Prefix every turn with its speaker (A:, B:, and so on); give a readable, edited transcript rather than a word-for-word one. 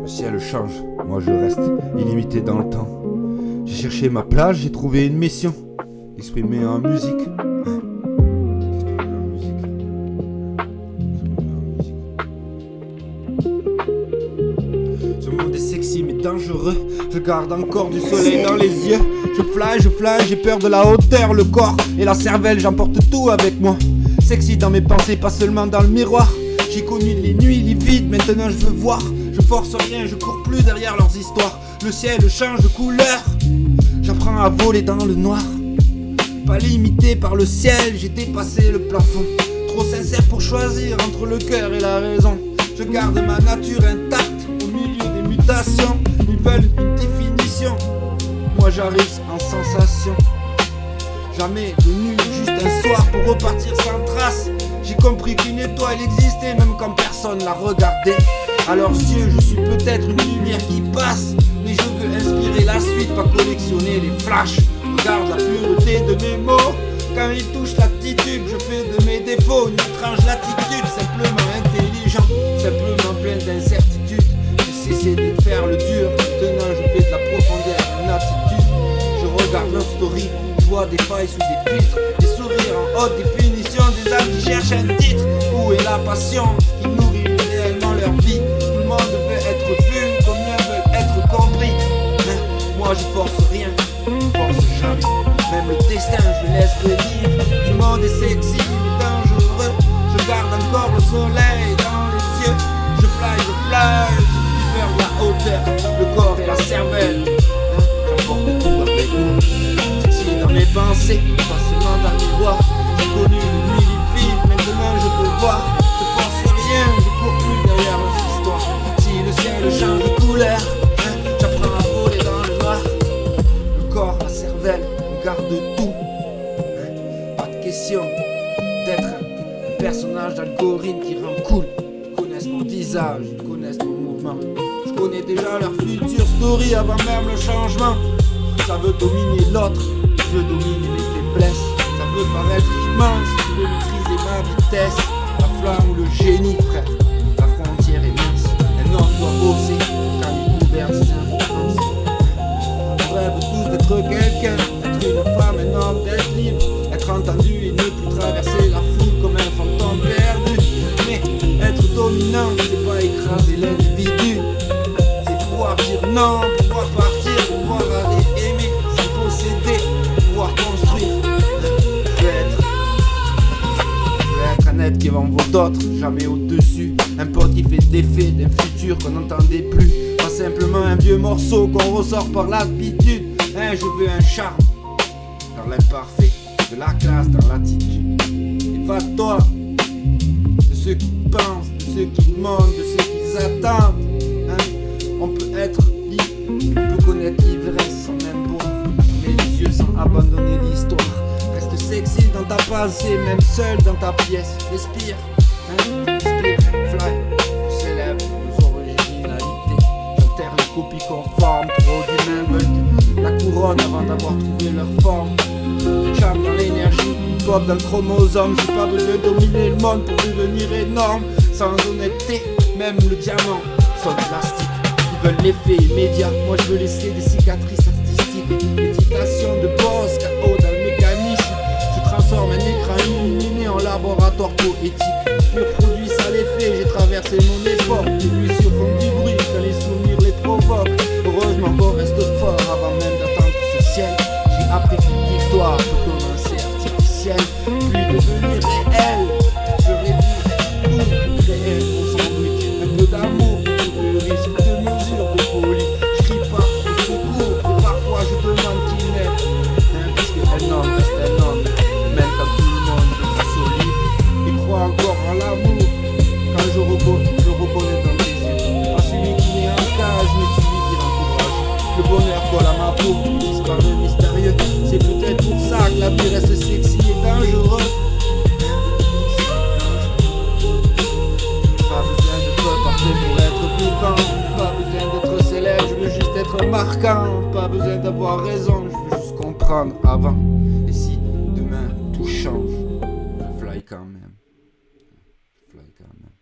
A: Le ciel change, moi je reste illimité dans le temps. J'ai cherché ma place, j'ai trouvé une mission. Exprimer en musique. Ce monde est sexy mais dangereux. Je garde encore du soleil dans les yeux. Je fly, j'ai peur de la hauteur. Le corps et la cervelle, j'emporte tout avec moi. Sexy dans mes pensées, pas seulement dans le miroir. J'ai connu les nuits livides, maintenant je veux voir. Je force rien, je cours plus derrière leurs histoires. Le ciel change de couleur. J'apprends à voler dans le noir. Pas limité par le ciel, j'ai dépassé le plafond. Trop sincère pour choisir entre le cœur et la raison. Je garde ma nature intacte au milieu des mutations. Ils veulent une définition, moi j'arrive en sensation. Jamais venu juste un soir pour repartir sans trace. J'ai compris qu'une étoile existait même quand personne la regardait. À leurs yeux je suis peut-être une lumière qui passe, mais je veux inspirer la suite, pas collectionner les flashs. Regarde la pureté de mes mots. Quand ils touchent l'attitude, je fais de mes défauts une étrange latitude. Simplement intelligent, simplement plein d'incertitudes. J'ai cessé de faire le dur, maintenant je fais de la profondeur une attitude. Je regarde leur story, je vois des failles sous des filtres, des sourires en haute définition, des âmes qui cherchent un titre. Où est la passion qui nourrit réellement leur vie? Tout le monde veut être vu, combien veulent être compris? Moi je force rien, je force jamais. Même le destin je laisse venir. Le monde est sexy, dangereux. Je garde encore le soleil dans les yeux. Je fly, vers la hauteur, le corps et la cervelle. J'emporte tout avec moi. Sexy dans mes pensées, pas seulement dans le miroir. J'ai connu une nuit livide, maintenant je peux voir. Je force rien, je cours plus derrière leurs histoires. Si le ciel change de couleur, j'apprends à voler dans le noir. Le corps, la cervelle, on garde tout. Pas de question d'être un personnage d'algorithme qui rend cool. Ils connaissent mon visage, ils connaissent mon mouvement. Je connais déjà leur future story avant même le changement. Ça veut dominer l'autre, je veux dominer mes faiblesses. Ça veut paraître immense, je veux maîtriser ma vitesse. La flamme ou le génie, frère, la frontière est mince. Un homme doit oser quand il gouverne ses influences. On rêve tous d'être quelqu'un, être une femme, un homme, d'être libre, être entendu et ne plus traverser la foule comme un fantôme perdu. Mais être dominant, c'est pas écraser l'individu, c'est pouvoir dire non, pouvoir partir, pouvoir aller aimer, c'est posséder, pouvoir construire. Je veux être un être qui en vaut d'autres, jamais au-dessus. Un pote qui fait l'effet d'un futur qu'on n'entendait plus. Pas simplement un vieux morceau qu'on ressort par l'habitude. Je veux un charme dans l'imparfait, de la classe dans l'attitude. Évade-toi de ceux qui pensent, de ceux qui demandent, de ceux qui attendent. On peut être libre, on peut connaître l'ivresse sans même boire. Mais les yeux sans abandonner l'histoire. Reste sexy dans ta pensée, même seul dans ta pièce. Respire, respire, fly. Je célèbre nos originalités. J'enterre les copies conformes. Trop d'humains veulent la couronne avant d'avoir trouvé leur forme. Charme dans l'énergie, pop dans le chromosome. J'ai pas besoin de dominer le monde pour devenir énorme. Sans honnêteté, même le diamant sonne plastique. Ils veulent l'effet immédiat, moi je veux laisser des cicatrices artistiques. Méditation de boss, chaos dans le mécanisme. Je transforme un écran illuminé en laboratoire poétique. Pur produit ça l'effet, j'ai traversé mon effort. Les blessures font du bruit quand les souvenirs les provoquent. Heureusement qu'on reste fort avant même d'attendre ce ciel. J'ai appris qu'une victoire peut commencer artificielle, puis devenir réelle. Je réduis tout réel au sandwich. Un peu d'amour, de risque, de mesure, de folie. Je crie pas au secours, et parfois je demande qui m'aide. Parce qu'un homme reste un homme, même quand tout le monde est solide. Il croit encore en l'amour, quand je reconnais dans tes yeux. Pas celui qui est en cage, mais celui qui encourage. Le bonheur colle à ma peau, disparaît mystérieux. C'est peut-être pour ça que la vie reste sexy et dangereux. Pas besoin d'être parfait pour être vivant. Pas besoin d'être célèbre, je veux juste être marquant. Pas besoin d'avoir raison, je veux juste comprendre avant. Et si demain tout change, je fly quand même. Je fly quand même.